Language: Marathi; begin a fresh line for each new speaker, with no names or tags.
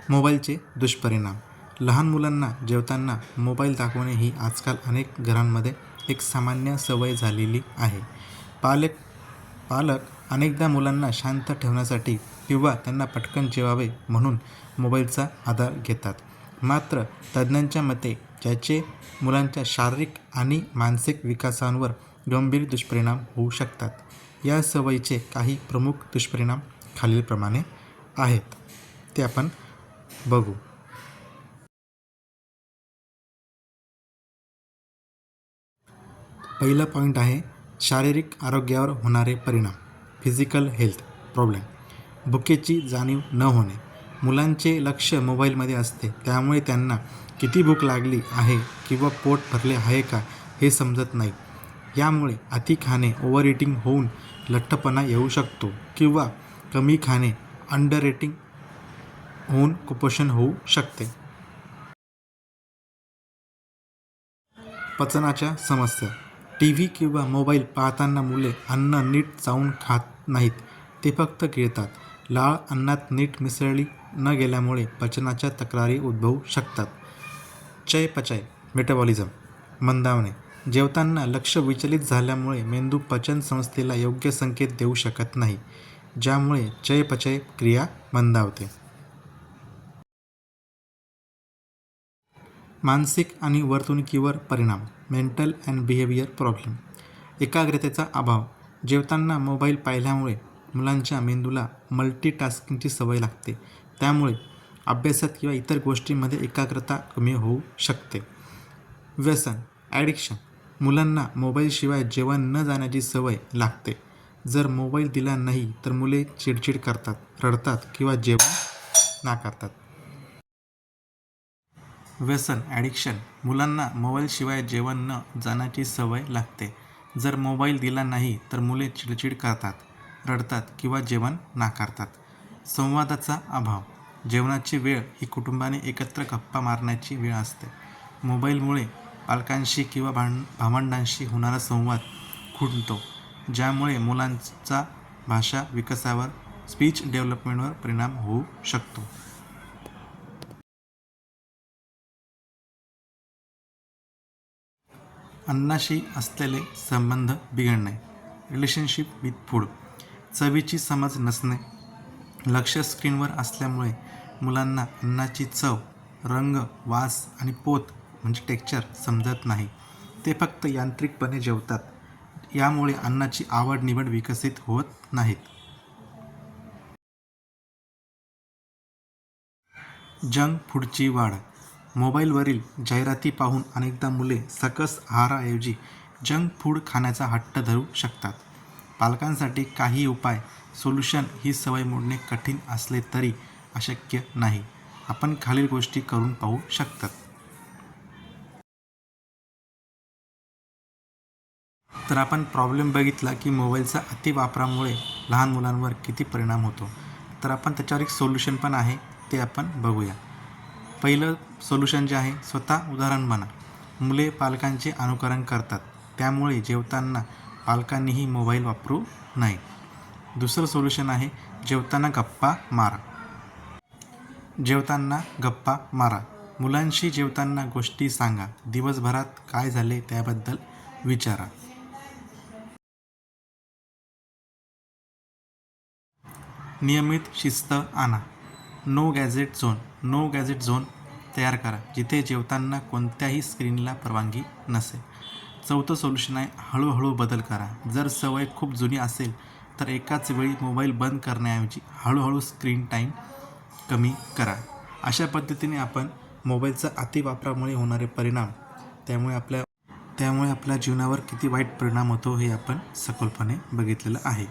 मोबाईलचे दुष्परिणाम. लहान मुलांना जेवताना मोबाईल दाखवणे ही आजकाल अनेक घरांमध्ये एक सामान्य सवय झालेली आहे. पालक अनेकदा मुलांना शांत ठेवण्यासाठी किंवा त्यांना पटकन जेवावे म्हणून मोबाईलचा आधार घेतात. मात्र तज्ज्ञांच्या मते याचे मुलांच्या शारीरिक आणि मानसिक विकासावर गंभीर दुष्परिणाम होऊ शकतात. या सवयीचे काही प्रमुख दुष्परिणाम खालीलप्रमाणे आहेत, ते आपण बघू. पहिला पॉईंट आहे शारीरिक आरोग्यावर होणारे परिणाम. Physical health problem. भुकेची जाणीव न होणे. मुलांचे लक्ष मोबाईलमध्ये असते, त्यामुळे त्यांना किती भूक लागली आहे किंवा पोट भरले आहे का हे समजत नाही. यामुळे अति खाणे, ओव्हर इटिंग होऊन लठ्ठपणा येऊ शकतो किंवा कमी खाणे, अंडर इटिंग होऊन कुपोषण होऊ शकते. पचनाच्या समस्या. टीव्ही किंवा मोबाईल पाहताना मुले अन्न नीट चावून खात नाहीत, ते फक्त गिळतात. लाळ अन्नात नीट मिसळली न गेल्यामुळे पचनाच्या तक्रारी उद्भवू शकतात. चयापचय मेटाबॉलिझम मंदावणे. जेवताना लक्ष विचलित झाल्यामुळे मेंदू पचन संस्थेला योग्य संकेत देऊ शकत नाही, ज्यामुळे चयापचय क्रिया मंदावते. मानसिक आणि वर्तणुकीवर परिणाम. Mental and behaviour problem. एकाग्रतेचा अभाव. जेवताना मोबाईल पाहिल्यामुळे मुलांच्या मेंदूला मल्टीटास्किंगची सवय लागते, त्यामुळे अभ्यासात किंवा इतर गोष्टींमध्ये एकाग्रता कमी होऊ शकते. व्यसन ॲडिक्शन. मुलांना मोबाईलशिवाय जेवण न जाण्याची सवय लागते. जर मोबाईल दिला नाही तर मुले चिडचिड करतात, रडतात किंवा जेवण नाकारतात. व्यसन ॲडिक्शन. मुलांना मोबाईलशिवाय जेवण न जाण्याची सवय लागते. जर मोबाईल दिला नाही तर मुले चिडचिड करतात, रडतात किंवा जेवण नाकारतात. संवादाचा अभाव. जेवणाची वेळ ही कुटुंबाने एकत्र गप्पा मारण्याची वेळ असते. मोबाईलमुळे पालकांशी किंवा भावंडांशी होणारा संवाद खुंटतो, ज्यामुळे मुलांचा भाषा विकासावर, स्पीच डेव्हलपमेंटवर परिणाम होऊ शकतो. अन्नाशी असलेले संबंध बिघडणे. Relationship with food. चवीची समज नसणे. लक्ष स्क्रीनवर असल्यामुळे मुलांना अन्नाची चव, रंग, वास आणि पोत म्हणजे टेक्स्चर समजत नाही. ते फक्त यांत्रिकपणे जेवतात. यामुळे अन्नाची आवड निवड विकसित होत नाहीत. जंक फूडची वाढ. मोबाईलवरील जाहिराती पाहून अनेकदा मुले सकस आहाराऐवजी जंक फूड खाण्याचा हट्ट धरू शकतात. पालकांसाठी काही उपाय. सोल्युशन. ही सवय मोडणे कठीण असले तरी अशक्य नाही. आपण खालील गोष्टी करून पाहू शकतात. तर आपण प्रॉब्लेम बघितला की मोबाईलचा अतिवापरामुळे लहान मुलांवर किती परिणाम होतो. तर आपण त्याच्यावर एक सोल्युशन पण आहे, ते आपण बघूया. पहिलं सोल्युशन जे आहे, स्वतः उदाहरण बना. मुले पालकांचे अनुकरण करतात, त्यामुळे जेवताना पालकांनीही मोबाईल वापरू नये. दुसरं सोल्युशन आहे, जेवताना गप्पा मारा. जेवताना गप्पा मारा. मुलांशी जेवताना गोष्टी सांगा. दिवसभरात काय झाले त्याबद्दल विचारा. नियमित शिस्त आणा. No gadget zone. No gadget zone तयार करा, जिथे जेवताना कोणत्याही स्क्रीनला परवानगी नसेल. चौथं सोल्युशन आहे, हळूहळू बदल करा. जर सवय खूप जुनी असेल तर एकाच वेळी मोबाईल बंद करण्याऐवजी हळूहळू स्क्रीन टाईम कमी करा. अशा पद्धतीने आपण मोबाईलचा अतिवापरामुळे होणारे परिणाम, त्यामुळे आपल्या जीवनावर किती वाईट परिणाम होतो हे आपण सखोलपणे बघितलेलं आहे.